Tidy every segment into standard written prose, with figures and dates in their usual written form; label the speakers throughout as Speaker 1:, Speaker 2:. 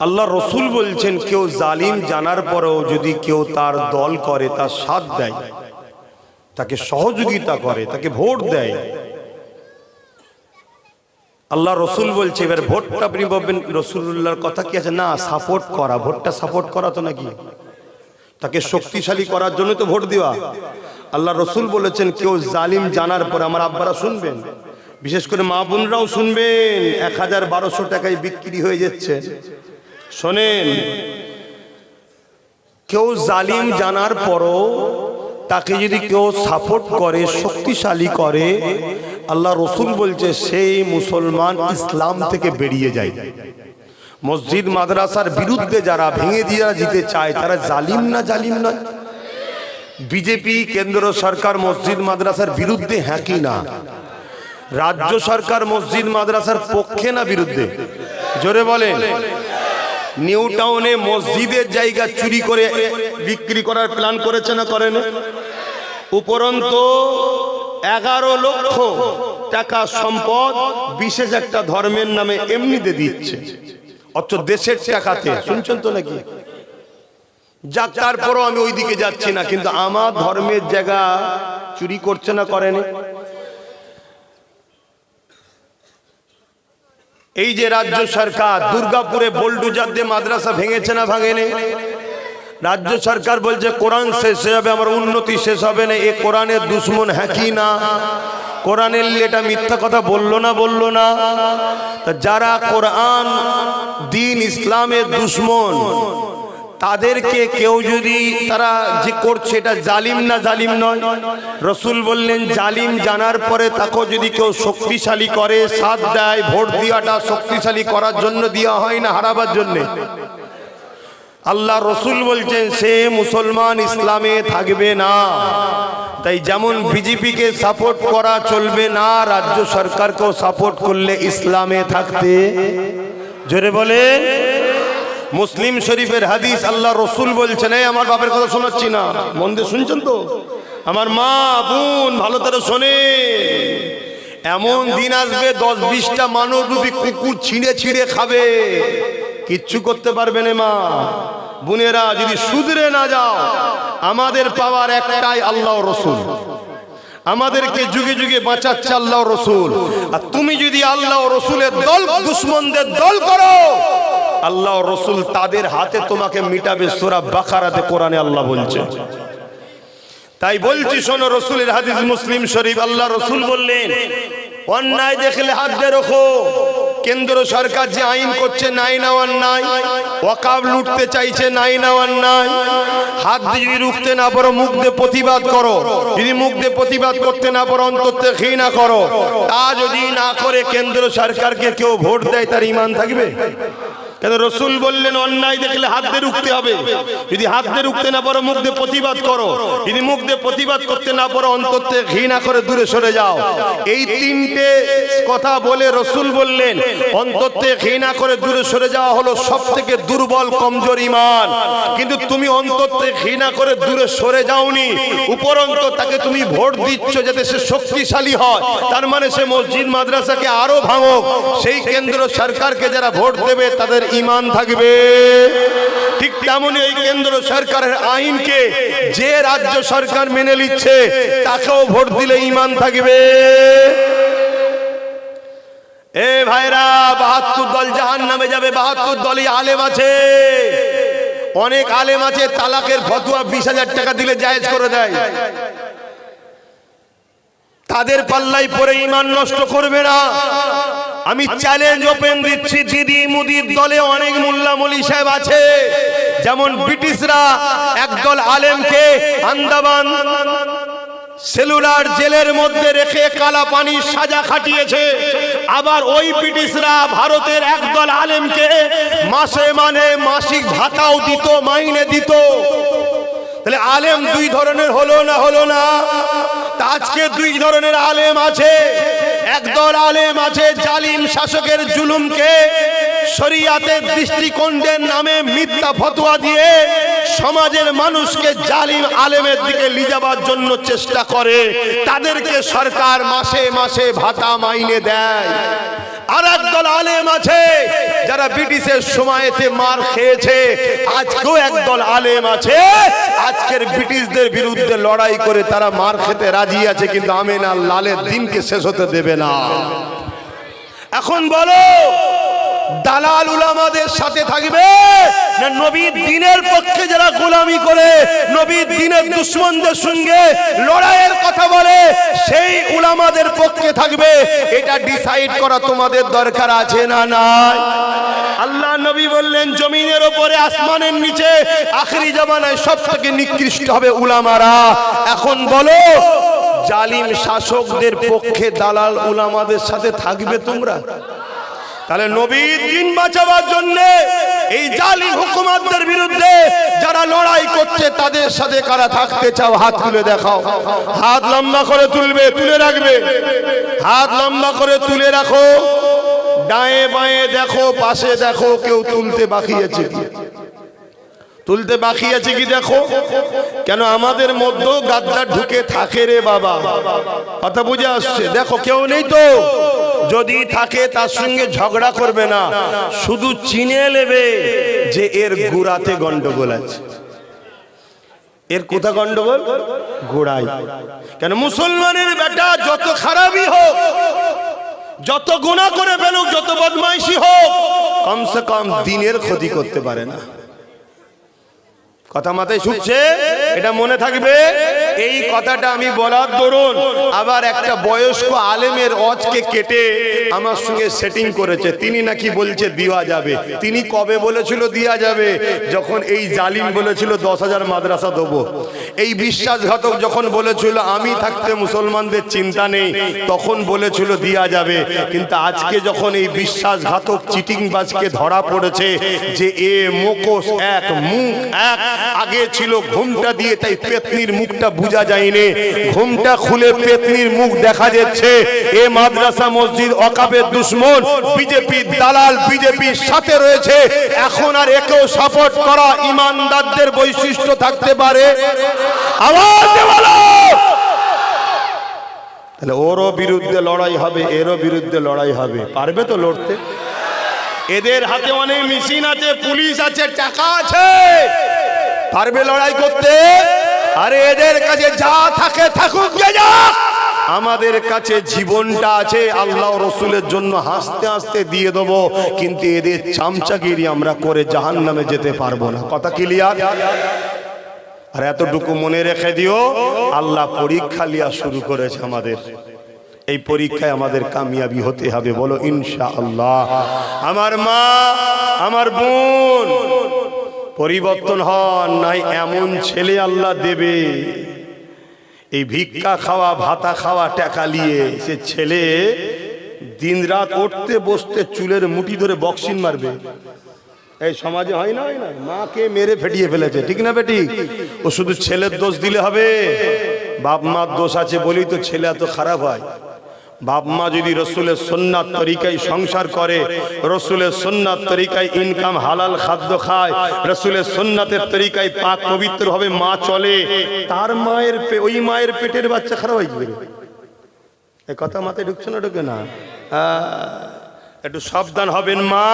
Speaker 1: আল্লাহ রসুল বলছেন কেউ জালিম জানার পরেও যদি কেউ তার দল করে, তার সাথ দেয়, তাকে সহযোগিতা করে, তাকে ভোট দেয়, আল্লাহ রসুল বলছে, এবার ভোটটা আপনি বলবেন রসুল্লাহর কথা কি আছে? না, সাপোর্ট করা, ভোটটা সাপোর্ট করা তো নাকি, তাকে শক্তিশালী করার জন্য তো ভোট দেওয়া। আল্লাহ রসুল বলেছেন কেউ জালিম জানার পরে, আমার আব্বারা শুনবেন, বিশেষ করে মা বোনরাও শুনবেন, ১,১২০০ টাকায় বিক্রি হয়ে যাচ্ছে। শোনেন, কেউ জালিম জানার পরও তাকে যদি কেউ সাপোর্ট করে, শক্তিশালী করে, আল্লাহ রসুল বলছে সেই মুসলমান ইসলাম থেকে বেরিয়ে যায়। মসজিদ মাদ্রাসার বিরুদ্ধে যারা ভেঙে দিয়ে যেতে চায়, তারা জালিম না? জালিম নয়? বিজেপি কেন্দ্র সরকার মসজিদ মাদ্রাসার বিরুদ্ধে, হ্যাঁ কি না? রাজ্য সরকার মসজিদ মাদ্রাসার পক্ষে না বিরুদ্ধে? জোরে বলেন। নিউ টাউনে মসজিদের জায়গা চুরি করে বিক্রি করার প্ল্যান করেছে না করেন? উপরন্তু 11 লক্ষ টাকা সম্পদ বিশেষ একটা ধর্মের নামে এমনিতে দিচ্ছে, অথচ দেশের টাকাতে। শুনছেন তো নাকি? যাক, তারপরও আমি ওই দিকে যাচ্ছি না, কিন্তু আমার ধর্মের জায়গা চুরি করছে না করেন? এই যে রাজ্য সরকার দুর্গাপুরে বোল্ডুজার দিয়ে মাদ্রাসা ভেঙেছে না ভাঙেনি? রাজ্য সরকার বলছে কোরআন শেষ হয়ে যাবে, আমার উন্নতি শেষ হবে না। এ কোরআনের দুশ্মন, হ্যাঁ কি না? কোরআনের এটা মিথ্যা কথা বললো না? বললো না? তা যারা কোরআন দিন ইসলামের দুশ্মন, তাদেরকে কেউ যদি তারা যে করছে, এটা জালিম না জালিম নয়? রসুল বললেন জালিম জানার পরে তাকেও যদি কেউ শক্তিশালী করে, সাথ দেয়, ভোট দেওয়াটা শক্তিশালী করার জন্য দেওয়া হয় না, হারাবার জন্যে। আল্লাহ রসুল বলছেন সে মুসলমান ইসলামে থাকবে না। তাই যেমন বিজেপিকে সাপোর্ট করা চলবে না, রাজ্য সরকারকেও সাপোর্ট করলে ইসলামে থাকতে। জোরে বলেন। মুসলিম শরীফের হাদিস, আল্লাহ রসুল বলছেন, এই আমার বাপের কথা শোনাচ্ছি না, মন দিয়ে শুনছেন তো? আমার মা বোন ভালো করে শোনে, এমন দিন আসবে 10-20টা মানবরূপী কুকুর ছিঁড়ে ছিঁড়ে খাবে, কিচ্ছু করতে পারবে না। মা বোনেরা, যদি শুধরে না যাও, আমাদের পাওয়ার একটাই আল্লাহ রসুল, আমাদেরকে যুগে যুগে বাঁচাচ্ছে আল্লাহ রসুল। আর তুমি যদি আল্লাহ রসুলের দল দুশ্মনদের দল করো, আল্লাহ রসুল তাদের হাতে তোমাকে মিটাবে। সূরা বাকারাতে কোরআনে আল্লাহ বলছে। তাই বলছি শোনো, রসুলের হাদিস মুসলিম শরীফ, আল্লাহ রসুল বললেন অন্যায় দেখলে হাত দিয়ে রাখো। কেন্দ্র সরকার যে আইন করছে, নাই না অন্যায়? ওয়াকফ লুটতে চাইছে, নাই না অন্যায়? হাত দিয়ে যদি রুখতে না পারো, মুখ দিয়ে প্রতিবাদ করো। যদি মুখ দিয়ে প্রতিবাদ করতে না পারো, অন্তর থেকে ঘৃণা করো। তা যদি না করে কেন্দ্র সরকারকে কেউ ভোট দেয়, তার ঈমান থাকবে? কেন রসুল বললেন অন্যায় দেখলে হাত দিয়ে রুখতে হবে। যদি হাত দিয়ে রুখতে না পারো, মুখ দিয়ে প্রতিবাদ করো। যদি মুখ দিয়ে প্রতিবাদ করতে না পারো, অন্তর থেকে ঘৃণা করে দূরে সরে যাও। এই 3টে কথা বলে রসুল বললেন অন্তর থেকে ঘৃণা করে দূরে সরে যাওয়া হলো সব থেকে দুর্বল কমজোর ঈমান। কিন্তু তুমি অন্তর থেকে ঘৃণা করে দূরে সরে যাওনি, উপরন্ত তাকে তুমি ভোট দিচ্ছ যাতে সে শক্তিশালী হয়। তার মানে সে মসজিদ মাদ্রাসাকে আরো ভাঙুক। সেই কেন্দ্র সরকারকে যারা ভোট দেবে, তাদের ঈমান থাকবে। ঠিক তেমনি এই কেন্দ্র সরকারের আইনকে যে রাজ্য সরকার মেনে নিচ্ছে, তাকেও ভোট দিলে ঈমান থাকবে। এ ভাইরা, 72 দল জাহান্নামে যাবে। 72 দলই আলেম আছে। অনেক আলেম আছে তালাকের ফতোয়া 20,000 টাকা দিলে জায়েজ করে দেয়। তাদের পাল্লাই পরে ঈমান নষ্ট করবে না। আমি চ্যালেঞ্জ ওপেন দিচ্ছি, দিদি মুদির দলে অনেক মোল্লা মলি সাহেব আছে। যেমন ব্রিটিশরা একদল আলেমকে আন্দামান সেলুলার জেলের মধ্যে রেখে কালা পানির সাজা খাটিয়েছে, আবার ওই ব্রিটিশরা ভারতের একদল আলেমকে মাসে মাসিক ভাতাও দিত, মাইনে দিত। তাহলে আলেম দুই ধরনের হলো না? হলো না? আজকে দুই ধরনের আলেম আছে। একদল আলেম আছে জালিম শাসকের জুলুমকে শরিয়াতের দৃষ্টিকোণের নামে মিথ্যা ফতোয়া দিয়ে সমাজের মানুষকে জালিম আলেমের দিকে নিয়ে যাবার জন্য চেষ্টা করে। তাদেরকে সরকার মাসে মাসে ভাতা মাইনে দেয়। আর একদল আলেম আছে যারা যারা ব্রিটিশের সময়তে মার খেয়েছে, আজকেও একদল আলেম আছে আজকের ব্রিটিশদের বিরুদ্ধে লড়াই করে তারা মার খেতে রাজি আছে, কিন্তু আমিন আর লালের দিনকে শেষ হতে দেবে না। এখন বলো, দালাল উলামাদের সাথে থাকবে না নবীর দ্বীনের পক্ষে যারা গোলামি করে নবীর দ্বীনের দুশমনদের সঙ্গে লড়াইয়ের কথা বলে সেই উলামাদের পক্ষে থাকবে? এটা ডিসাইড করা তোমাদের দরকার আছে না নাই? আল্লাহ নবী বললেন, জমিনের উপরে আসমানের নিচে আখেরি জামানায় সবথেকে নিকৃষ্ট হবে উলামারা। এখন বলো, জালিম শাসকদের পক্ষে দালাল উলামাদের সাথে থাকবে তোমরা? তাহলে নবীর দ্বীন বাঁচাবার জন্য এই জালিম হুকুমতদের বিরুদ্ধে যারা লড়াই করছে তাদের সাথে কারা থাকতে চাও? হাত তুলে দেখাও। হাত লম্বা করে তুলবে, তুলে রাখবে। হাত লম্বা করে তুলে রাখো। ডায়ে বাঁয়ে দেখো, পাশে দেখো, কেউ তুলতে বাকি আছে কি? তুলতে বাকি আছে কি দেখো। কেন আমাদের মধ্যেও গাদ্দার ঢুকে থাকে রে বাবা, কথা বুঝে আসছে? দেখো কেউ নেই তো, যদি থাকে তার সঙ্গে ঝগড়া করবে না, শুধু চিনে নেবে যে এর গোড়াতে গন্ডগোল আছে। এর কোথা গন্ডগোল? গোড়াই। কেন মুসলমানের বেটা যত খারাপই হোক, যত গুনাহ করে ফেলুক, যত বদমাইশি হোক, কমসে কম দ্বীনের ক্ষতি করতে পারে না। কথা মাথায় শুকছে? এটা মনে থাকবে। এই কথাটা আমি বলার দরুন আবার একটা বয়স্ক আলেমের অজকে কেটে আমার সঙ্গে সেটিং করেছে। তিনি নাকি বলছে দেওয়া যাবে। তিনি কবে বলেছিল দেওয়া যাবে? যখন এই জালিম বলেছিল 10,000 মাদ্রাসা দেবো। এই বিশ্বাসঘাতক যখন বলেছিল আমি থাকতে মুসলমানদের চিন্তা নেই, তখন বলেছিল দেওয়া যাবে। কিন্তু আজকে যখন এই বিশ্বাসঘাতক চিটিংবাজকে ধরা পড়েছে যে এ মুখোশ এক, মুখ এক, আগে ছিল ঘুমটা দিয়ে তাই পেতনির মুখটা বোঝা যায়নি, ঘুমটা খুলে পেতনির মুখ দেখা যাচ্ছে। এ মাদ্রাসা মসজিদ ওয়াকফের দুশমন, বিজেপি দালাল, বিজেপির সাথে রয়েছে। এখন আর একেও সাপোর্ট করা ইমানদারদের বৈশিষ্ট্য থাকতে পারে? আওয়াজ বলো। তাহলে ওরও বিরুদ্ধে লড়াই হবে, এরও বিরুদ্ধে লড়াই হবে। পারবে তো লড়তে? এদের হাতে অনেক মেশিন আছে, পুলিশ আছে, টাকা আছে, পারবে লড়াই করতে? আরে এদের কাছে যা থাকে থাকুক, যা আমাদের কাছে জীবনটা আছে, আল্লাহ রসুলের জন্য হাসতে হাসতে দিয়ে দেবো। কিন্তু এদের চামচাগিরি আমরা করে জাহান্নামে যেতে পারবো না। কথা ক্লিয়ার? আর এতটুকু মনে রেখে দিও, আল্লাহ পরীক্ষা লিয়া শুরু করেছে আমাদের। এই পরীক্ষায় আমাদের কামিয়াবি হতে হবে। বলো ইনশাআল্লাহ। আমার মা, আমার বোন, পরিবর্তন হন নাই এমন ছেলে আল্লাহ দেবে। এই ভিক্ষা খাওয়া, ভাতা খাওয়া, টাকা নিয়ে সে ছেলে দিন রাত উঠতে বসতে চুলের মুঠি ধরে বক্সিং মারবে। এই সমাজে হয় না, হয় না? মাকে মেরে ফেটিয়ে ফেলেছে, ঠিক না বেটি? ও শুধু ছেলের দোষ দিলে হবে? বাপ মার দোষ আছে বলেই তো ছেলে এত খারাপ হয়। বাপ মা যদি রসুলের সুন্নাত তরিকায় সংসার করে, রসুলের সুন্নাত তরিকায় ইনকাম হালাল খাদ্য খায়, রসুলের সুন্নাতের তরিকায় পাক পবিত্র হবে মা চলে, তার মায়ের ওই মায়ের পেটের বাচ্চা খারাপ হয়ে যাবে। এই কথা মাথায় ঢুকছে না? ঢুকে না? একটু সাবধান হবেন। মা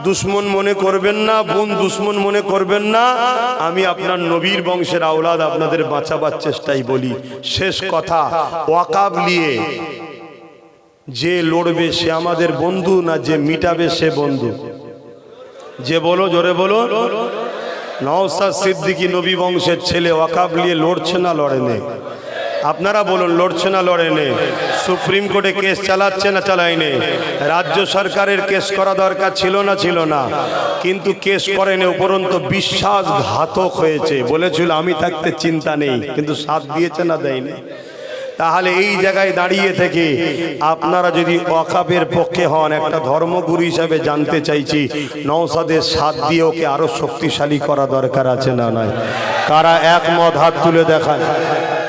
Speaker 1: দুশ্মন মনে করবেন না, বোন দুশ্মন মনে করবেন না। আমি আপনার নবীর বংশের আওলাদ, আপনাদের বাঁচাবার চেষ্টাই বলি। শেষ কথা, ওয়াকফ নিয়ে যে লড়বে সে আমাদের বন্ধু না যে মিটাবে সে বন্ধু? যে বলো, জোরে বলো। নওশাদ সিদ্দিকী নবী বংশের ছেলে, ওয়াকফ নিয়ে লড়ছে না লড়ে নেই? আপনারা বলুন, লড়ছে না লড়ে নেই? সুপ্রিম কোর্টে কেস চালাচ্ছে না চালায়নি? রাজ্য সরকারের কেস করা দরকার ছিল না ছিল না? কিন্তু কেস করেনি, উপরন্ত বিশ্বাসঘাতক হয়েছে। বলেছিল আমি থাকতে চিন্তা নেই, কিন্তু সাথ দিয়েছে না দেয়নি? তাহলে এই জায়গায় দাঁড়িয়ে থেকে আপনারা যদি ওয়াকফের পক্ষে হন, একটা ধর্মগুরু হিসাবে জানতে চাইছি, নওশাদের সাথ দিয়ে ওকে আরো শক্তিশালী করা দরকার আছে না নয়? কারা একমত হাত তুলে দেখান?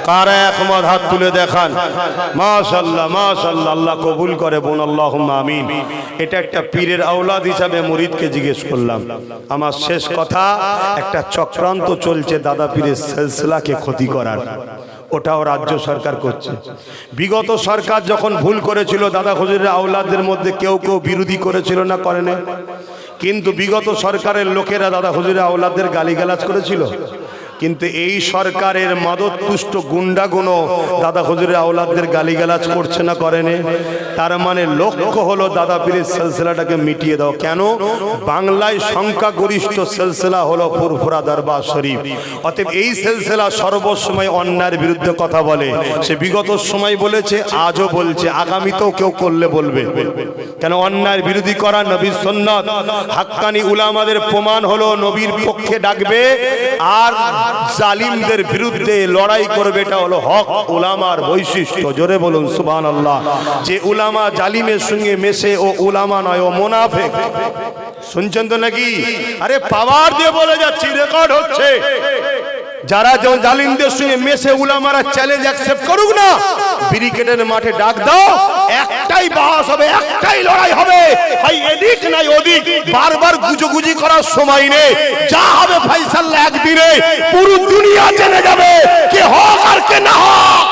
Speaker 1: কারা একমত হাত তুলে দেখান? মাশাআল্লাহ, মাশাআল্লাহ, আল্লাহ কবুল করে বোন, আল্লাহুম্মা আমিন। এটা একটা পীরের আওলাদ হিসাবে মুরিদকে জিজ্ঞেস করলাম। আমার শেষ কথা, একটা চক্রান্ত চলছে দাদা পীরের সিলসিলাকে ক্ষতি করার। ওটাও রাজ্য সরকার করছে। বিগত সরকার যখন ভুল করেছিল দাদা হুজুরের আওলাদদের মধ্যে কেউ কেউ বিরোধী করেছিল না, করেনি? কিন্তু বিগত সরকারের লোকেরা দাদা হুজুরের আওলাদদের গালিগালাজ করেছিল। কিন্তু এই সরকারের মাদকপুষ্ট গুন্ডাগুনো দাদা হুজুরের আওলাদদের গালিগালাজ করছে না, করেনি? তার মানে লক্ষ্য হলো দাদা পীরের সিলসিলাটাকে মিটিয়ে দাও। কেন? বাংলায় সংখ্যাগরিষ্ঠ সিলসিলা হলো ফুরফুরা দরবার শরীফ। অতএব এই সিলসিলা সর্বসময় অন্যায়ের বিরুদ্ধে কথা বলে। সে বিগত সময় বলেছে, আজও বলছে, আগামীতেও কেউ করলে বলবে। কেন? অন্যায়ের বিরোধী করা নবীর সুন্নাত। হাক্কানি উলামাদের প্রমাণ হলো নবীর পক্ষে ডাকবে আর জালিমদের বিরুদ্ধে লড়াই করবে। এটা হলো হক উলামার বৈশিষ্ট্য। জোরে বলুন সুবহানাল্লাহ। যে উলামা জালিমের সঙ্গে মেশে ও উলামা নয়, ও মুনাফিক। শুনছেন তো নাকি? আরে পাওয়ার দিয়ে বলে যাচ্ছি, রেকর্ড হচ্ছে। যারা জালিমদের সঙ্গে মেশে উলামারা চ্যালেঞ্জ অ্যাকসেপ্ট করুক না, ব্রিগেডের মাঠে ডাক দাও, একটাই বাস হবে, একটাই লড়াই হবে। ভাই এদিক নাই ওদিক বারবার গুজোগুজি করার সময় নেই। যা হবে ফয়সালা একদিনে, পুরো দুনিয়া জেনে যাবে কে হক আর কে না হক।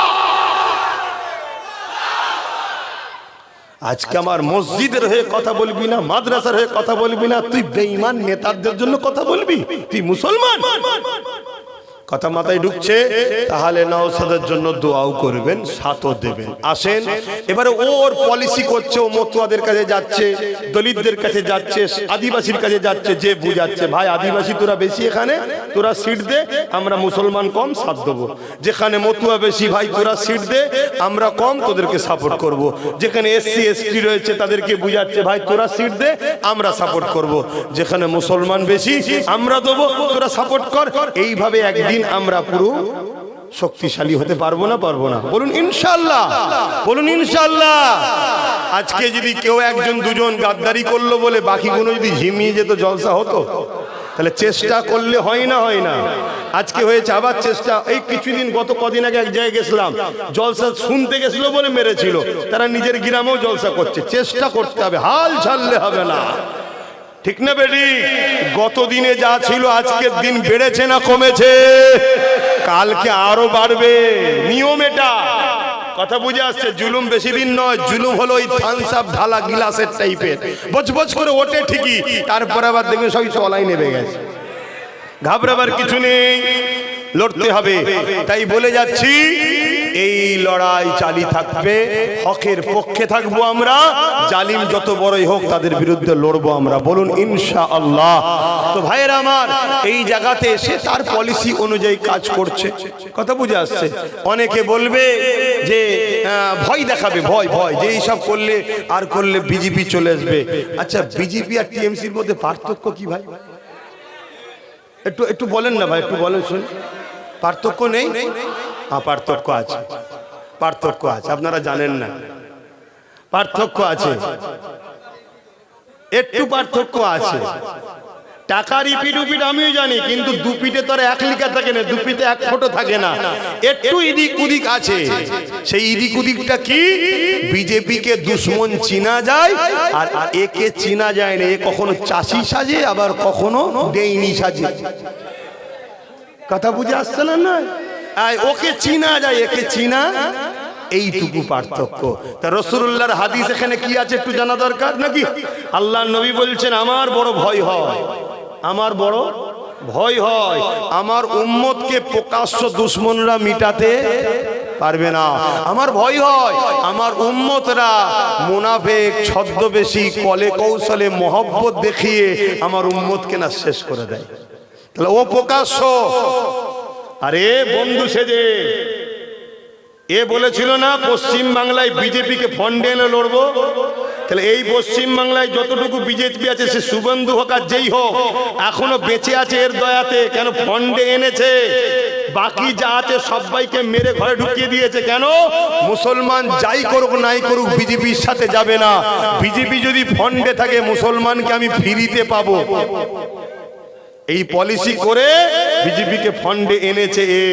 Speaker 1: আজকে আমার মসজিদের হয়ে কথা বলবি না, মাদ্রাসার হয়ে কথা বলবি না, তুই বেঈমান নেতাদের জন্য কথা বলবি? তুই মুসলমান? কথা মাথায় ঢুকছে? তাহলে নওশাদের জন্য দোয়াও করবেন, সাথও দেবেন। আসেন এবারে ওর পলিসি করছে, ও মতুয়াদের কাছে যাচ্ছে, দলিতদের কাছে যাচ্ছে, আদিবাসীর কাছে যাচ্ছে, যে বুঝাচ্ছে ভাই আদিবাসী তোরা বেশি, এখানে তোরা সিট দে, আমরা মুসলমান কম, সাথ দেবো। যেখানে মতুয়া বেশি, ভাই তোরা সিট দে, আমরা কম, তোদেরকে সাপোর্ট করব। যেখানে এসসি এসটি রয়েছে তাদেরকে বুঝাচ্ছে, ভাই তোরা সিট দে, আমরা সাপোর্ট করব। যেখানে মুসলমান বেশি, আমরা দেবো, তোরা সাপোর্ট কর। এইভাবে একদিন আমরা পুরো শক্তিশালী হতে পারবো না? পারবো না? বলুন ইনশাআল্লাহ, বলুন ইনশাআল্লাহ। আজকে যদি কেউ একজন দুজন গাদ্দারি করলো বলে বাকিগুলো যদি ঝিমিয়ে যেত, জলসা হতো? তাহলে চেষ্টা করলে হয় না? হয় না? আজকে হয়েছে আবার চেষ্টা। এই কিছুদিন, গত কদিন আগে এক জায়গায় গেছিলাম, জলসা শুনতে গেছিল বলে মেরেছিল। তারা নিজের গ্রামেও জলসা করছে। চেষ্টা করতে হবে, হাল ছাড়লে হবে না। ঠিক না বেটি? গত দিনে যা ছিল আজকের দিন বেড়েছে না কমেছে? কালকে আরো বাড়বে, নিয়ম এটা। কথা বুঝে আসছে? জুলুম বেশি দিন নয়। জুলুম হলো ওই থামস আপ ঢালা গিলাসের টাইপের, বজবজ করে ওঠে ঠিকই, তারপর আবার দেখবেন সবই তলায় নেমে গেছে। ঘাবড়াবার কিছু নেই, লড়তে হবে। তাই বলে যাচ্ছি, এই লড়াই চালিয়ে থাকবে, হকের পক্ষে থাকবো আমরা। জালিম যত বড়ই হোক তাদের বিরুদ্ধে লড়বো আমরা। বলুন ইনশাআল্লাহ। তো ভাইয়েরা আমার, এই জায়গাতে এসে তার পলিসি অনুযায়ী কাজ করছে। কথা বুঝে আসছে? অনেকে বলবে যে ভয় দেখাবে, ভয় ভয় যে এইসব করলে আর করলে বিজেপি চলে আসবে। আচ্ছা, বিজেপি আর টিএমসির মধ্যে পার্থক্য কি ভাই? একটু একটু বলেন না ভাই, একটু বলেন শুন। পার্থক্য নেই? হ্যাঁ, পার্থক্য আছে, পার্থক্য আছে। আপনারা জানেন না, পার্থক্য আছে, একটু পার্থক্য আছে। টাকা রিপিট উপিট আমিও জানি, কিন্তু দুপিটে তো আর এক লিখা থাকে না, দুপিতে এক ফটো থাকে না, একটু ইদিক উদিক আছে। সেই ইদিক উদিকটা কি? বিজেপিকে দুশ্মন চিনা যায় আর একে চিনা যায় না। এ কখনো চাষি সাজে, আবার কখনো ডেইনি সাজে। কথা বুঝে আসছে না? ওকে চিনা যায়, একে চিনা, এইটুকু পার্থক্য। তা রাসূলুল্লাহর হাদিস এখানে কি আছে একটু জানা দরকার নাকি? আল্লাহর নবী বলছেন, আমার বড় ভয় হয়, আমার বড় ভয় হয়, আমার উম্মতকে প্রকাশ্য দুশমনরা মিটাতে পারবে না। আমার ভয় হয় আমার উম্মতরা মুনাফিক ছদ্মবেশী কলে কৌশলে মহব্বত দেখিয়ে আমার উম্মতকে না শেষ করে দেয়। তাহলে ও প্রকাশ্য, আরে বন্ধু সেজে এ বলেছিল না পশ্চিম বাংলায় বিজেপিকে ফন্ডে এনে লড়বো। তাহলে এই পশ্চিম বাংলায় যতটুকু বিজেপি আছে, সে শুভেন্দু হোক আর যেই হোক, এখনো বেঁচে আছে এর দয়াতে। কেন? ফন্ডে এনেছে। বাকি যা আছে সবাইকে মেরে ঘরে ঢুকিয়ে দিয়েছে। কেন? মুসলমান যাই করুক নাই করুক বিজেপির সাথে যাবে না। বিজেপি যদি ফন্ডে থাকে, মুসলমানকে আমি ফ্রিতে পাবো। এই পলিসি করে বিজেপিকে ফন্ডে এনেছে এ।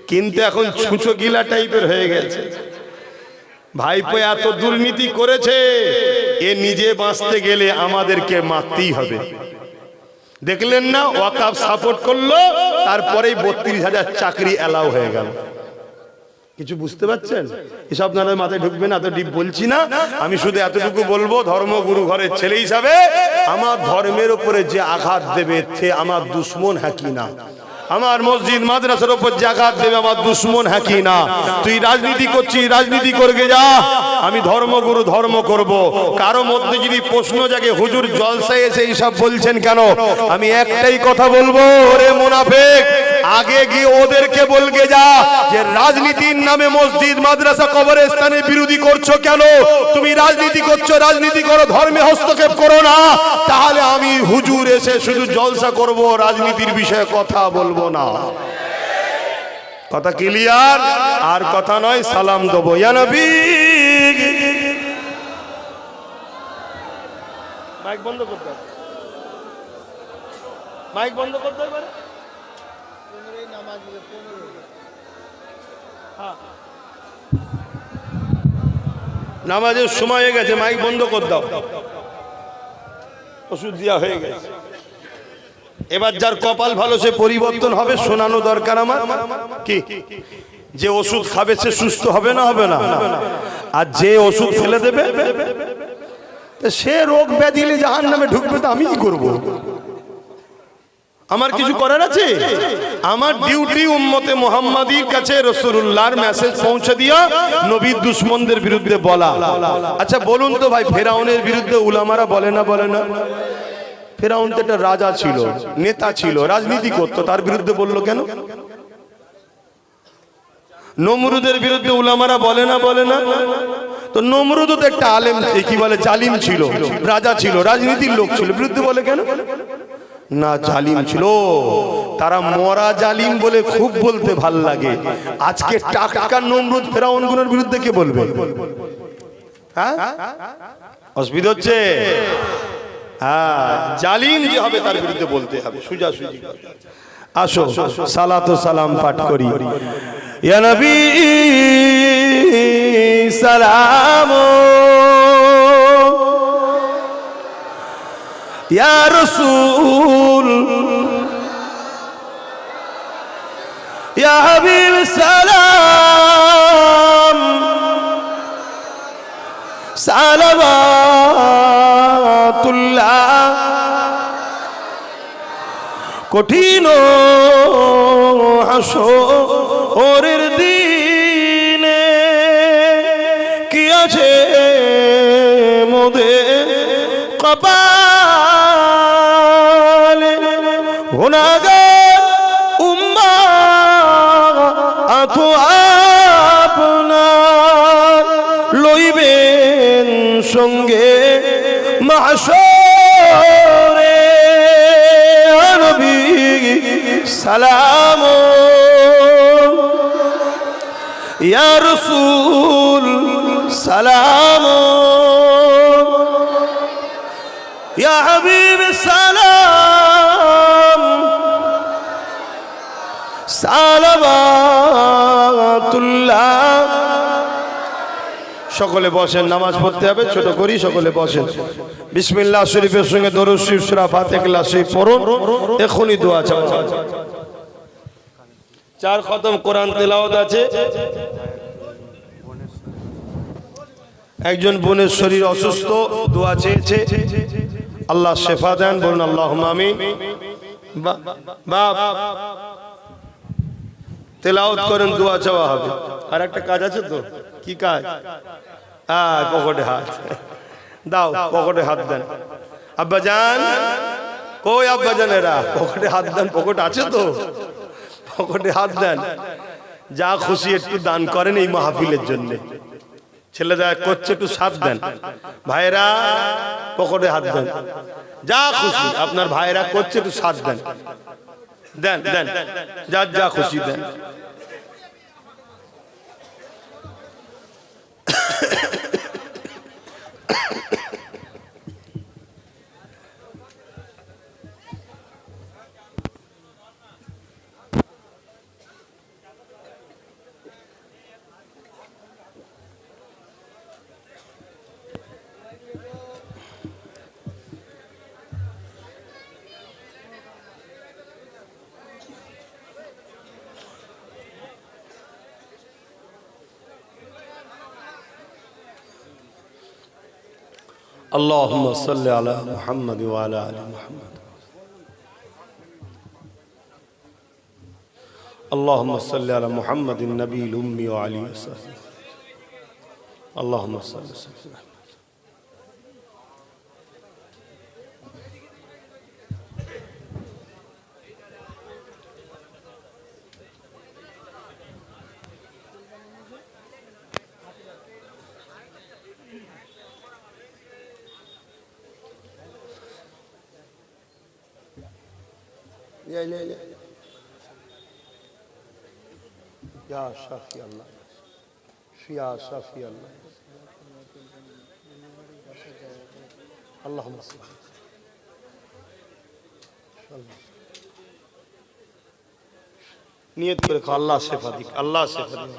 Speaker 1: কিন্তু এখন ছুঁচো গিলা টাইপের হয়ে গেছে। ভাইপো এত দুর্নীতি করেছে, এ নিজে বাঁচতে গেলে আমাদেরকে মারতেই হবে। দেখলেন না, ওয়াকাফ সাপোর্ট করলো, তারপরেই 32,000 চাকরি অ্যালাউ হয়ে গেল। কিছু বুঝতে পারছেন? এসব না মাথায় ঢুকবে না, এত ডিপ বলছি না। আমি শুধু এতটুকু বলবো, ধর্মগুরু ঘরের ছেলে হিসাবে আমার ধর্মের উপরে যে আঘাত দেবে সে আমার দুশ্মন হ্যাঁ কি না? আমার মসজিদ মাদ্রাসার উপর যে আঘাত দেবে আমার দুশ্মন হ্যাঁ কি না? তুই রাজনীতি করছিস, রাজনীতি করবে যা, আমি ধর্মগুরু ধর্ম করব। কারো মধ্যে যদি প্রশ্ন জাগে হুজুর জলসায় এসে এইসব বলছেন কেন, আমি একটাই কথা বলবো, ওরে মুনাফিক, আগে গিয়ে ওদেরকে বলবে যা যে রাজনীতির নামে মসজিদ মাদ্রাসা কবরস্থানের বিরোধী করছো কেন? তুমি রাজনীতি করছো, রাজনীতি করো, ধর্মে হস্তক্ষেপ করো না। তাহলে আমি হুজুর এসে শুধু জলসা করব, রাজনীতির বিষয়ে কথা বলবো না। কথা ক্লিয়ার? আর কথা নয়, সালাম দেবো ইয়া নবী। মাইক বন্ধ করতে হবে, মাইক বন্ধ করতে হবে। নামাজের সময় হয়ে গেছে, মাইক বন্ধ করে দাও। ওষুধ দেওয়া হয়ে গেছে, এবার যার কপাল ভালো সে পরিবর্তন হবে, শোনানো দরকার আমার কি? যে ওষুধ খাবে সে সুস্থ হবে না, হবে না? আর যে ওষুধ ফেলে দেবে সে রোগ ব্যাধি জাহান্নামে ঢুকবে, তো আমি কি করবো? আমার কিছু করার আছে? আমার ডিউটি উম্মতে মুহাম্মাদির কাছে রাসূলুল্লাহর মেসেজ পৌঁছে দিয়া নবীর দুশমনদের বিরুদ্ধে বলা। আচ্ছা বলুন তো ভাই, ফেরাউনের বিরুদ্ধে উলামারা বলে না, বলে না? ফেরাউন তো একটা রাজা ছিল, নেতা ছিল, রাজনীতি করতো, তার বিরুদ্ধে বললো কেন? নমরুদের বিরুদ্ধে উলামারা বলে না, বলে না? তো নমরুদ তো একটা আলেম, কি বলে, জালিম ছিল, রাজা ছিল, রাজনীতির লোক ছিল, বিরুদ্ধে বলে কেন? না, জালিম ছিল। তারা মরা জালিম বলে খুব বলতে ভাল লাগে। আজকে টাটকা নমরুদ ফেরাউনগুলোর বিরুদ্ধে কে বলবে? হ্যাঁ, অসুবিধা হচ্ছে। হ্যাঁ, জালিম যে হবে তার বিরুদ্ধে বলতে হবে, সোজাসুজি। আসো সালাত ও সালাম পাঠ করি। ইয়া নবী সালাম, ইয়া রাসূল, ইয়া হাবিব সালাম, সালাওয়াতুল্লাহ। কঠিন হাসরের দিনে কি আছে মোদের কপালে, গুনাহগার উম্মাত আপনার লইবেন সঙ্গে মাহশরে। নবী সালাম, ইয়া রাসূল সালাম, ইয়া হাবিব সালাম, সালাওয়াতুল্লাহ। সকলে বসেন, নামাজ পড়তে হবে, ছোট করি, সকলে বসেন। বিসমিল্লাহ শরীফের সঙ্গে দরুদ শরীফ সূরা ফাতিহা শরীফ পড়ুন, এখনই দোয়া চাওয়া। 4 খতম কোরআন তেলাওয়াত আছে। একজন বোনের শরীর অসুস্থ, দোয়া চেয়েছে, আল্লাহ শেফা দেন, বলুন আল্লাহুম্মা আমিন। বাপ তেলাওয়াত করেন, দোয়া চাওয়া হবে। আর একটা কাজ আছে তো, কি কাজ? হ্যাঁ, পকেটে হাত দাও, পকেটে হাত দেন। আব্বাজান কই? আব্বাজানেরা পকেটে হাত দেন, পকেট আছে তো, পকেটে হাত দেন। যা খুশি একটু দান করেন এই মাহফিলের জন্য। ছেলে যা করছে একটু সাথ দেন। ভাইরা পকেটে হাত দেন, যা খুশি আপনার ভাইরা করছে একটু সাথ দেন, দেন দেন, যার যা খুশি দেন। اللهم صل على محمد وعلى آل محمد اللهم صل على محمد النبي الأمي وعلي وصحبه اللهم صل وسلم يا شافي الله يا شافي الله اللهم صل নিয়ত করে খাও আল্লাহ শেফা দিক আল্লাহ শেফা দিক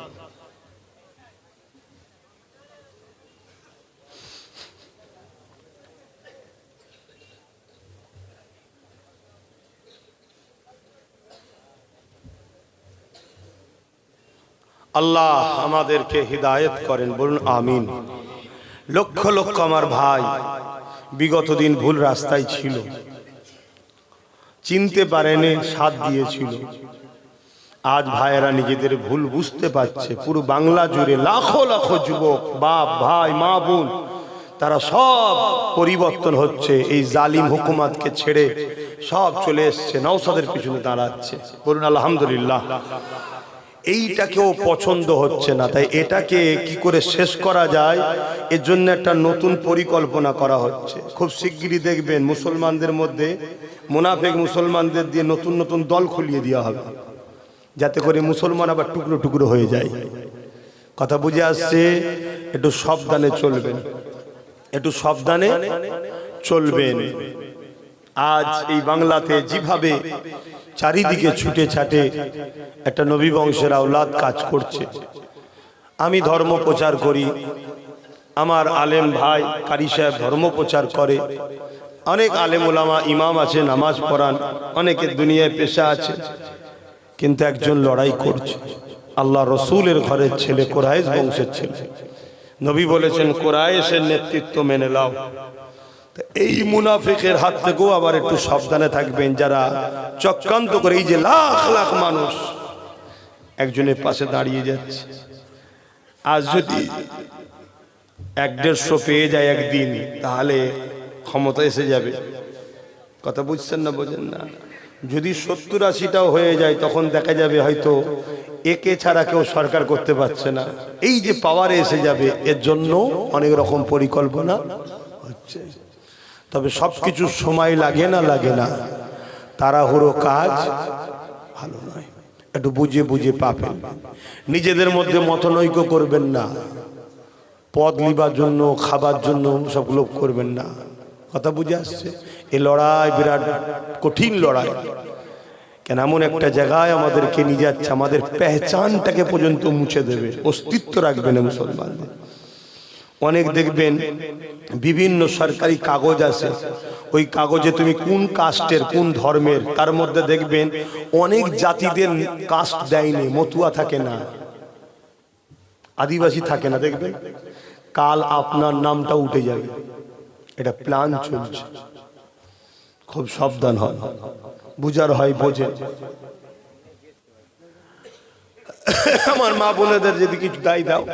Speaker 1: আল্লাহ আমাদেরকে হিদায়াত করেন বলুন আমিন লক্ষ লক্ষ আমার ভাই বিগত দিন ভুল রাস্তায় ছিল চিনতে পারেনি সাথ দিয়েছিল আজ ভাইয়েরা নিজেদের ভুল বুঝতে পারছে পুরো বাংলা জুড়ে লাখো লাখো যুবক বাপ ভাই মা বোন তারা সব পরিবর্তন হচ্ছে এই জালিম হুকুমতকে ছেড়ে সব চলে এসছে নওশাদের পিছনে দাঁড়াচ্ছে বলুন আলহামদুলিল্লাহ এইটাকেও পছন্দ হচ্ছে না তাই এটাকে কি করে শেষ করা যায় এর জন্য একটা নতুন পরিকল্পনা করা হচ্ছে খুব শিগগিরই দেখবেন মুসলমানদের মধ্যে মুনাফিক মুসলমানদের দিয়ে নতুন নতুন দল খুলিয়ে দেওয়া হবে যাতে করে মুসলমান আবার টুকরো টুকরো হয়ে যায় কথা বুঝে আসছে একটু সাবধানে চলবেন একটু সাবধানে চলবেন আজ এই বাংলাতে যেভাবে চারিদিকে ছুটে ছাটে একটা নবী বংশের আওলাদ কাজ করছে আমি ধর্ম প্রচার করি আমার আলেম ভাই কারি সাহেব ধর্ম প্রচার করে অনেক আলেম ওলামা ইমাম আছে নামাজ পড়ান অনেকের দুনিয়ায় পেশা আছে কিন্তু একজন লড়াই করছে আল্লাহ রসুলের ঘরের ছেলে কুরাইশ বংশের ছেলে নবী বলেছেন কুরাইশের নেতৃত্ব মেনে নাও এই মুনাফিকের হাত থেকেও আবার একটু সাবধানে থাকবেন যারা চক্রান্ত করে এই যে লাখ লাখ মানুষ একজনের পাশে দাঁড়িয়ে যাচ্ছে আজ যদি 100-150 পেয়ে যায় একদিন তাহলে ক্ষমতা এসে যাবে কথা বুঝছেন না বোঝেন না যদি 70-80টাও হয়ে যায় তখন দেখা যাবে হয়তো একে ছাড়া কেউ সরকার করতে পারছে না এই যে পাওয়ারে এসে যাবে এর জন্য অনেক রকম পরিকল্পনা হচ্ছে তবে সবকিছু সময় লাগে না তাড়াহুড়ো কাজ ভালো নয় একটু বুঝে বুঝে পাবেন নিজেদের মধ্যে মতনৈক্য করবেন না পদ লিবার জন্য খাবার জন্য সব লোভ করবেন না কথা বুঝে আসছে এই লড়াই বিরাট কঠিন লড়াই কেন এমন একটা জায়গায় আমাদেরকে নিয়ে যাচ্ছে আমাদের পেহচানটাকে পর্যন্ত মুছে দেবে অস্তিত্ব রাখবে না মুসলমানদের অনেক দেখবেন বিভিন্ন সরকারি কাগজ আছে ওই কাগজে তুমি কোন কাস্টের কোন ধর্মের তার মধ্যে দেখবেন অনেক জাতিদের কাস্ট দেয়নি মতুয়া থাকে না আদিবাসী থাকে না দেখবেন কাল আপনার নামটা উঠে যাবে এটা প্ল্যান চলছে খুব সাবধান হন বুঝার হয় বোঝে আমার মা বোনেদের যদি কিছু দায় দাও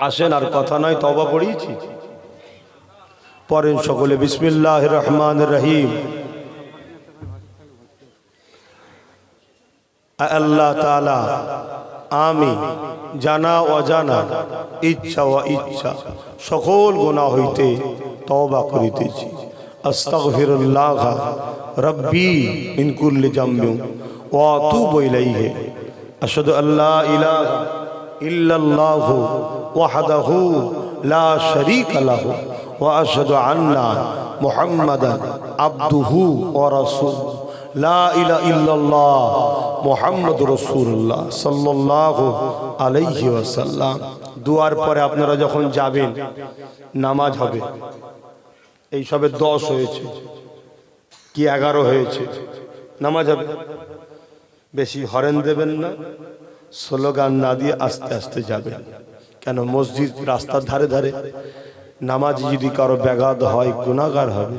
Speaker 1: আসেন আর কথা নয় তওবা পড়িয়েছি পড়েন সকলে বিসমিল্লাহির রহমানির রহিম আল্লাহ তাআলা আমি জানা অজানা ইচ্ছা ও ইচ্ছা সকল গুনাহ হইতে তওবা করিতেছি আস্তাগফিরুল্লাহ রব্বি মিন কুল্লি জামবি ওয়া আতুবু ইলাইহি আশহাদু আল্লা ইলাহা ইল্লাল্লাহু ওয়াহদাহু লা শারীকা লাহু ওয়া আশহাদু আন্না মুহাম্মাদান আবদুহু ওয়া রাসূলুহু লা ইলাহা ইল্লাল্লাহ মুহাম্মাদুর রাসূলুল্লাহ সাল্লাল্লাহু আলাইহি ওয়াসাল্লাম দুয়ার পরে আপনারা যখন যাবেন নামাজ হবে এই সবে 10 হয়েছে কি 11 হয়েছে নামাজ হবে বেশি হরেন দেবেন না স্লোগান না দিয়ে আস্তে আস্তে যাবেন কেন মসজিদ রাস্তার ধারে ধারে নামাজ যদি কারো ব্যাঘাত হয় গুনাহগার হবে,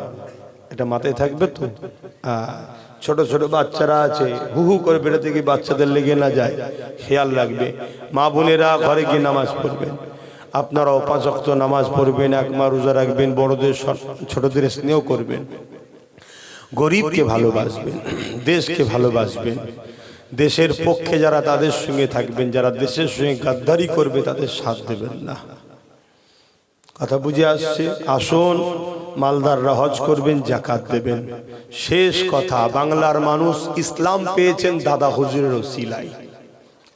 Speaker 1: এটা মাথায় থাকবে তো। ছোট ছোট বাচ্চারা আছে, হু হু করে বেরোতে গিয়ে বাচ্চাদের লেগে না যায়, খেয়াল রাখবে। মা বোনেরা ঘরে গিয়ে নামাজ পড়বেন, আপনারাও 5 ওয়াক্ত নামাজ পড়বেন, এক মা রোজা রাখবেন, বড়দের ছোটদের স্নেহ করবেন, গরিবকে ভালোবাসবেন, দেশকে ভালোবাসবেন, দেশের পক্ষে যারা তাদের সঙ্গে থাকবেন, যারা দেশের সঙ্গে গাদ্দারি করবে তাদের সাথ দেবেন না। কথা বুঝে আসছে? আসুন, মালদাররা হজ করবেন, যাকাত দেবেন। শেষ কথা, বাংলার মানুষ ইসলাম পেয়েছেন দাদা হুজুরের ওসিলায়।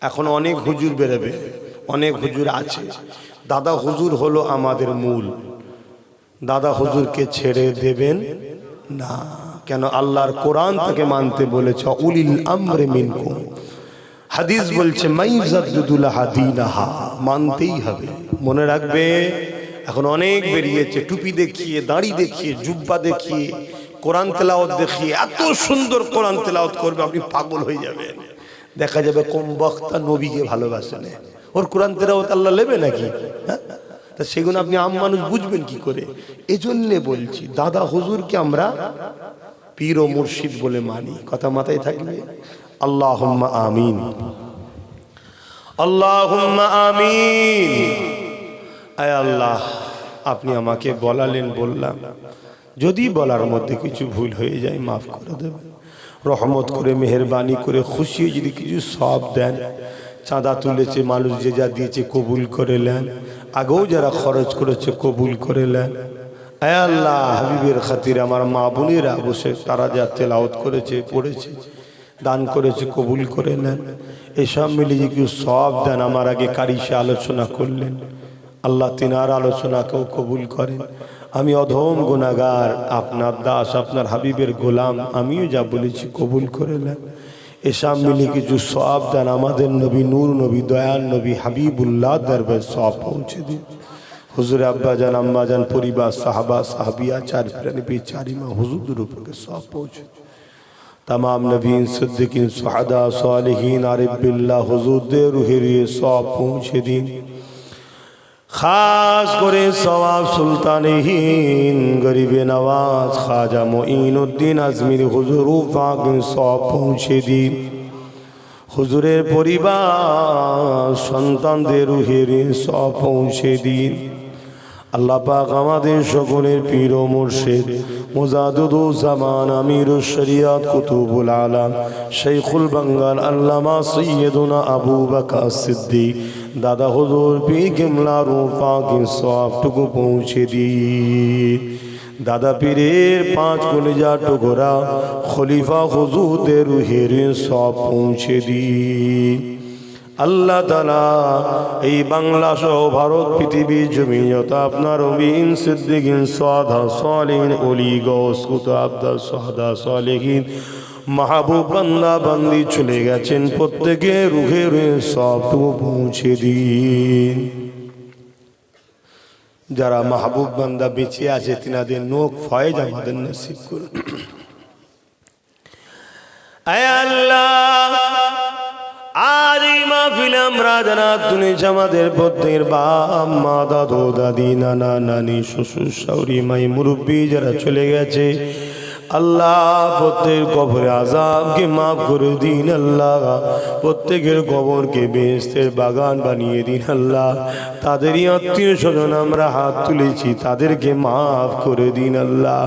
Speaker 1: এখন অনেক হুজুর বেরোবে, অনেক হুজুর আছে, দাদা হুজুর হলো আমাদের মূল। দাদা হুজুরকে ছেড়ে দেবেন না। কেন? আল্লাহর কোরআন তাকে মানতে বলেছে, উলিল আমরে মিনকুম। হাদিস বলছে মাইজাদুল হাদিনাহা, মানতেই হবে। মনে রাখবে, এখন অনেক বেরিয়েছে টুপি দেখিয়ে, দাড়ি দেখিয়ে, জুব্বা দেখিয়ে, কোরআন তেলাওয়াত দেখিয়ে এত সুন্দর কোরআন তেলাওয়াত করবে, আপনি পাগল হয়ে যাবেন। দেখা যাবে কম বক্তা নবীকে ভালোবাসে না, ওর কোরআন তেলাওয়াত আল্লাহ নেবে নাকি? হ্যাঁ, তা সেগুলো আপনি আম মানুষ বুঝবেন কি করে? এজন্যে বলছি, দাদা হুজুরকে আমরা পীর ও মুর্শিদ বলে মানি। কথা মাথায় থাকবে। আল্লাহুম্মা আমিন, আল্লাহুম্মা আমিন। আয় আল্লাহ, আপনি আমাকে বলালেন, বললাম, যদি বলার মধ্যে কিছু ভুল হয়ে যায় মাফ করে দেবেন। রহমত করে, মেহেরবানি করে, খুশি হয়ে যদি কিছু সওয়াব দেন। চাঁদা তুলেছে মানুষ, যে যা দিয়েছে কবুল করে নেন, আগেও যারা খরচ করেছে কবুল করে নেন। আয় আল্লাহ, হাবিবের খাতিরে আমার মা বোনেরা বসে তারা যা তেলাওয়াত করেছে, পড়েছে, দান করেছে, কবুল করে নেন। এসব মিলিয়ে কিছু সওয়াব দেন। আমার আগে কারি সে আলোচনা করলেন, আল্লাহ তিনার আলোচনাকেও কবুল করেন। আমি অধম গুনাহগার, আপনার দাস, আপনার হাবিবের গোলাম, আমিও যা বলেছি কবুল করে নেন। এসব মিলিয়ে কিছু সওয়াব দেন। আমাদের নবী, নূর নবী, দয়াল নবী হাবিবুল্লাহ দরবার সওয়াব পৌঁছে দিন। হুজুর আব্বা জান, আম্মা জান, পরিবার, সাহাবা সাহাবিয়া, চার প্রাণী, চারিমা হুজুরদের উপরে সওয়াব পৌঁছে দিন। तमाम नबीन, सिद्दीकीन, सुहदा, सालिहीन, आरिफ बिल्लाह हुजूरদের রুহের সওয়াব পৌঁছে দিন। खास করে সওয়াব সুলতানহীন গরিবে নওয়াজ খাজা মুঈনুদ্দিন আজমির হুজুর পাকের সওয়াব পৌঁছে দিন। হুজুরের পরিবার, সন্তানদের রুহের সওয়াব পৌঁছে দিন। আল্লাহ পাক আমাদের সকলের পীর ও মুর্শিদ, মুজাদ্দিদুজ্জামান, আমিরুশ শরিয়াত, কুতুবুল আলাম, শাইখুল বাঙ্গাল, আল্লামা সৈয়দুনা আবু বকর সিদ্দিক দাদা হুজুর পীর কিবলার পাকের সওয়াবটুকু পৌঁছে দিন। দাদা পীরের 5 কলিজা টুকরা খলিফা হুজুরদের রুহের সওয়াব পৌঁছে দিন। আল্লাহ তাআলা এই বাংলা সহ ভারত, পৃথিবী, জমি যত আপনার নবীন, সিদ্দিকিন, সুহাদা, সালিহিন, ওলি, গৌস, কুতুব, আবদাল, সুহাদা, সালিহিন, মাহবুব বান্দা বান্দি চলে গেছেন, প্রত্যেকের রুহের সওয়াবটুকু পৌঁছে দিন। যারা মাহবুব বান্দা বেঁচে আছে, তিনাদের নোক ফয়েজ আমাদের নসিব করুন। আয় আল্লাহ, আজ এই মাহফিলে আমরা যারা শুনেছি, আমাদের প্রত্যেকের বাপ মা, দাদু দাদি, নানা নানি, শ্বশুর শাশুড়ি, মাই মুরব্বী যারা চলে গেছে, আল্লাহ প্রত্যেকের কবরে আযাবকে মাফ করে দিন। আল্লাহ প্রত্যেকের কবরকে বেহেশতের বাগান বানিয়ে দিন। আল্লাহ তাদেরই আত্মীয় স্বজন আমরা হাত তুলেছি, তাদেরকে মাফ করে দিন। আল্লাহ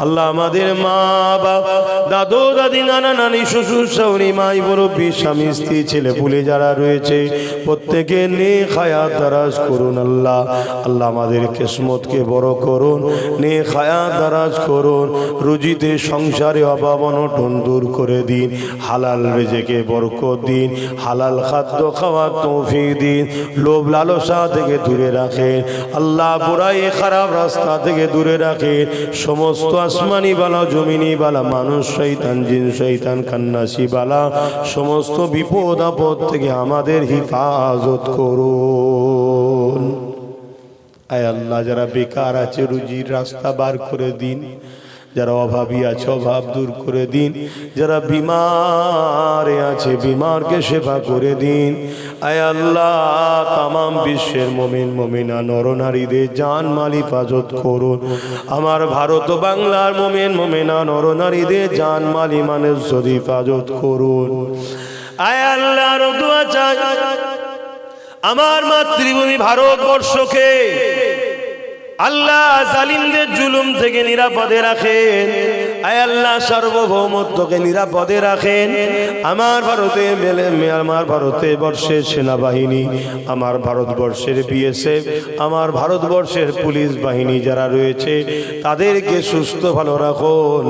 Speaker 1: আল্লাহ আমাদের মা বাপ, দাদু দাদি, নানা নানি, শ্বশুর শাশুড়ি, মাই মুরব্বী, স্বামী স্ত্রী, ছেলে পুলে যারা রয়েছে, প্রত্যেকে নেক হায়াত দারাজ করুন। আল্লাহ আল্লাহ আমাদের কিসমতকে বড় করুন, নেক হায়াত দারাজ করুন। রুজি সংসারে অভাব অনটন দূর করে দিন। হালাল রিজিকে বরকত দিন। হালাল খাদ্য খাওয়ার তৌফিক দিন। লোভ লালসা থেকে দূরে রাখেন আল্লাহ। বুরাই খারাপ রাস্তা থেকে দূরে রাখেন। সমস্ত আসমানি বালা, জমিনি বালা, মানুষ শয়তান, জিন শয়তান, খান্নাসি বালা, সমস্ত বিপদ আপদ থেকে আমাদের হিফাজত করুন। আয় আল্লাহ, যারা বেকার আছে, রুজির রাস্তা বার করে দিন। যারা অভাবী আছে অভাব দূর করে দিন, যারা বিমারে আছে বিমারকে সেবা করে দিন। আয় আল্লাহ তামাম বিশ্বের মুমিন মুমিনা নরনারীদের জান মাল হিফাজত করুন। আমার ভারত ও বাংলার মুমিন মুমিনা নরনারীদের জান মাল ইমানের হিফাজত করুন। আয় আল্লাহর দোয়া চাই আমার মাতৃভূমি ভারতবর্ষকে আল্লাহ জালিমদের জুলুম থেকে নিরাপদে রাখেন। আয় আল্লাহ সার্বভৌমত্বকে নিরাপদে রাখেন। আমার ভারতবর্ষের সেনাবাহিনী, আমার ভারতবর্ষের বিএসএফ, আমার ভারতবর্ষের পুলিশ বাহিনী যারা রয়েছে তাদেরকে সুস্থ ভালো রাখুন,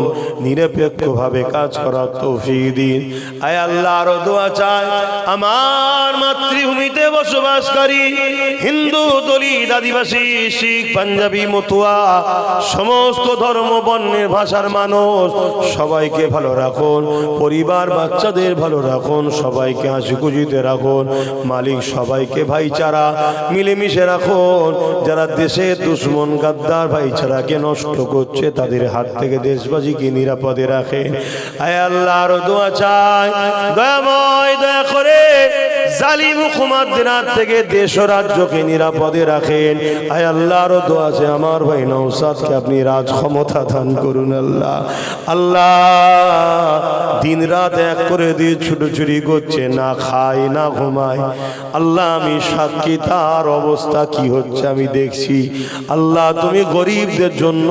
Speaker 1: নিরপেক্ষভাবে কাজ করার তৌফিক দিন। আয় আল্লাহ আরো দোয়া চাই আমার মাতৃভূমিতে বসবাসকারী হিন্দু, দলিত, আদিবাসী, শিখ, পাঞ্জাবি, মতুয়া সমস্ত ধর্ম বর্ণের ভাষার মানুষ সবাইকে ভালো রাখুন, পরিবার বাচ্চাদের ভালো রাখুন, সবাইকে হাসি খুশিতে রাখুন। মালিক সবাইকে ভাইচারা মিলেমিশে রাখুন। যারা দেশের দুশ্মন গাদ্দার ভাইচারাকে নষ্ট করছে তাদের হাত থেকে দেশবাসীকে নিরাপদে রাখেন। আয় আল্লাহর দোয়া চাই দয়াময় দয়া করে জালিম হুকুমতদের হাত থেকে দেশ ও রাজ্যকে নিরাপদে রাখেন। আয় আল্লাহর দোয়া আছে আমার ভাই নওশাদকে আপনি রাজ ক্ষমতা দান করুন। আল্লাহ আল্লাহ দিন রাত এক করে দিয়ে ছুটোছুটি করছে, না খায় না ঘুমায়। আল্লাহ আমি সাক্ষী তার অবস্থা কি হচ্ছে আমি দেখছি। আল্লাহ তুমি গরিবদের জন্য,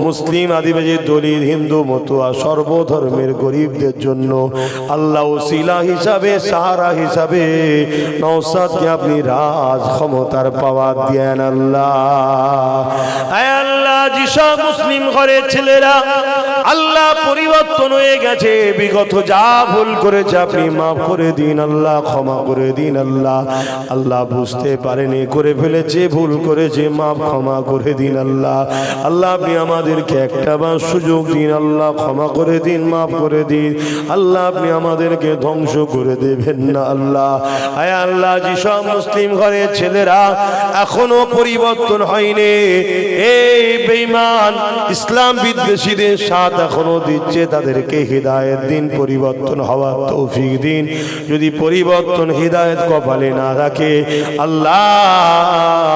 Speaker 1: মুসলিম, আদিবাসী, দলিত, হিন্দু, মতুয়া সর্বধর্মের গরিবদের জন্য আল্লাহ ওসিলা হিসাবে, সাহারা হিসাবে নওশাদকে আপনি রাজ ক্ষমতার পাওয়ার দেন। আল্লাহ আয় আল্লাহ যেসব মুসলিম ঘরের ছেলেরা আল্লাহ পরিবর্তন হয়ে গেছে, বিগত যা ভুল করেছে আপনি মাফ করে দিন আল্লাহ, ক্ষমা করে দিন আল্লাহ। আল্লাহ বুঝতে পারেনি করে ফেলেছে, ভুল করেছে, মাফ ক্ষমা করে দিন আল্লাহ। আল্লাহ আপনি আমাদেরকে একটা বার সুযোগ দিন আল্লাহ, ক্ষমা করে দিন, মাফ করে দিন আল্লাহ। আপনি আমাদেরকে ধ্বংস করে দেবেন না আল্লাহ। আয় আল্লাহ যেসব মুসলিম ঘরের ছেলেরা এখনো পরিবর্তন হয়নি, এই বেঈমান ইসলাম বিদ্বেষীদের সাথ এখনো দিচ্ছে, তাদেরকে হিদায়াত দিন, পরিবর্তন হওয়ার তৌফিক দিন। যদি পরিবর্তন হিদায়াত কপালে না রাখে আল্লাহ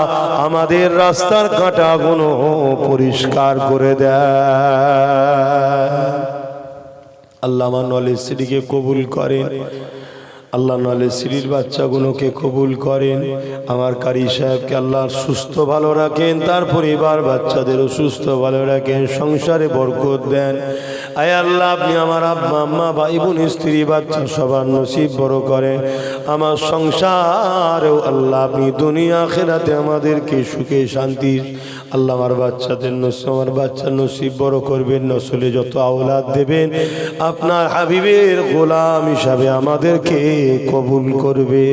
Speaker 1: আমাদের রাস্তার কাঁটাগুলো পরিষ্কার করে দেয়। আল্লাহ আমার নলেজ সিটিকে কবুল করেন। আল্লাহ নালে সিরির বাচ্চাগুলোকে কবুল করেন। আমার কারি সাহেবকে আল্লাহ সুস্থ ভালো রাখেন, তার পরিবার বাচ্চাদেরও সুস্থ ভালো রাখেন, সংসারে বরকত দেন। আয় আল্লাহ আপনি আমার আব্বা আম্মা ভাই বোন স্ত্রী বাচ্চা সবার নসিব বড় করেন। আমার সংসারেও আল্লাহ আপনি দুনিয়া আখিরাতে আমাদেরকে সুখে শান্তি আল্লাহ আমার বাচ্চাদের আমার বাচ্চার নসিব বড় করবেন, নসলে যত আওলাদ দেবেন আপনার হাবিবের গোলাম হিসাবে আমাদেরকে কবুল করবে।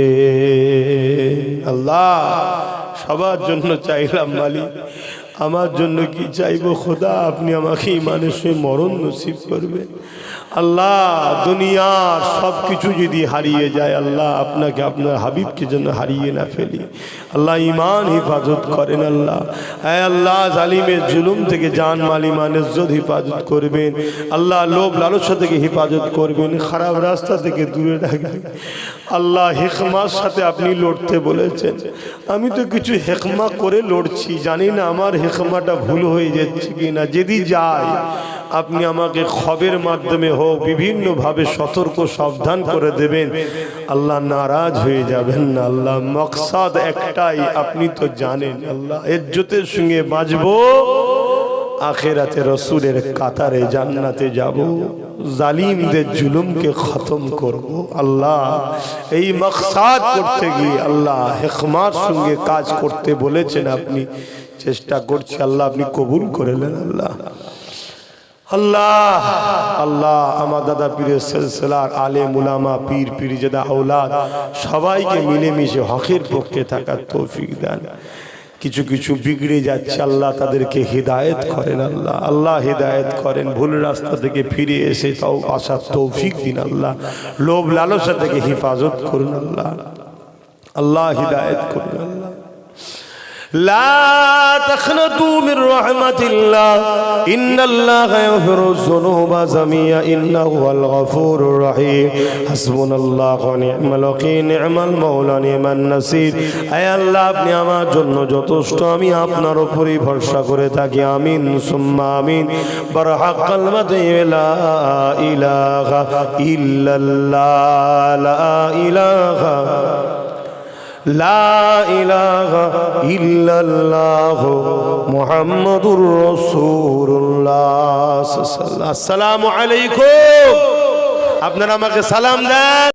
Speaker 1: আল্লাহ সবার জন্য চাইলাম মালিক, আমার জন্য কি চাইবো খোদা, আপনি আমাকে ইমানের সঙ্গে মরণ নসিব করবেন। আল্লাহ দুনিয়ার সব কিছু যদি হারিয়ে যায় আল্লাহ আপনাকে আপনার হাবিবকে যেন হারিয়ে না ফেলি। আল্লাহ ইমান হিফাজত করেন আল্লাহ। হ্যাঁ আল্লাহ জালিমের জুলুম থেকে জান মাল ইমান ইজ্জত হিফাজত করবেন আল্লাহ, লোভ লালসা থেকে হিফাজত করবেন, খারাপ রাস্তা থেকে দূরে রাখবেন আল্লাহ। হিকমার সাথে আপনি লড়তে বলেছেন, আমি তো কিছু হিকমা করে লড়ছি, জানি না আমার হিকমাটা ভুল হয়ে যাচ্ছে কিনা। যদি যায় আপনি আমাকে খবরের মাধ্যমে হোক বিভিন্নভাবে সতর্ক সাবধান করে দেবেন আল্লাহ, নারাজ হয়ে যাবেন না আল্লাহ। মকসাদ একটাই, আপনি তো জানেন আল্লাহ, ইজ্জতের সঙ্গে বাঁচবো, আখিরাতে রসুলের কাতারে জান্নাতে যাব, জালিমদের জুলুমকে খতম করব আল্লাহ। এই মকসাদ করতে গিয়ে আল্লাহ হিকমার সঙ্গে কাজ করতে বলেছেন, আপনি চেষ্টা করছি আল্লাহ, আপনি কবুল করে নেন আল্লাহ। আল্লাহ আল্লাহ আমার দাদা পীরের সিলসিলার আলেম উলামা পীর পীরজাদা আওলাদ সবাইকে মিলেমিশে হকের পক্ষে থাকার তৌফিক দেন। কিছু কিছু বিগড়ে যাচ্ছে আল্লাহ, তাদেরকে হিদায়ত করেন আল্লাহ। আল্লাহ হিদায়ত করেন, ভুল রাস্তা থেকে ফিরে এসে তাও আসার তৌফিক দিন আল্লাহ। লোভ লালসা থেকে হিফাজত করুন আল্লাহ। আল্লাহ হিদায়ত করুন আল্লাহ। লা তাখনাতু মির রাহমাতিল্লাহ ইন্নাল্লাহা ইয়াগফিরুয যুনুবা জামিয়া ইন্নাহু হুয়াল গফুরুর রহিম হাসবুনাল্লাহু ওয়া নি'মাল ওয়াকিল নি'মাল মাওলা নি'মান নাসির। আয় আল্লাহ, আপনি আমার জন্য যথেষ্ট, আমি আপনার উপরই ভরসা করে থাকি। আমিন সুম্মা আমিন। বারহাক্কাল মাদি লা ইলাহা ইল্লাল্লাহ, লা ইলাহা লা ইলাহা ইল্লাল্লাহ মুহাম্মাদুর রাসূলুল্লাহ। আসসালামু আলাইকুম। আপনারা আমাকে সালাম দেন।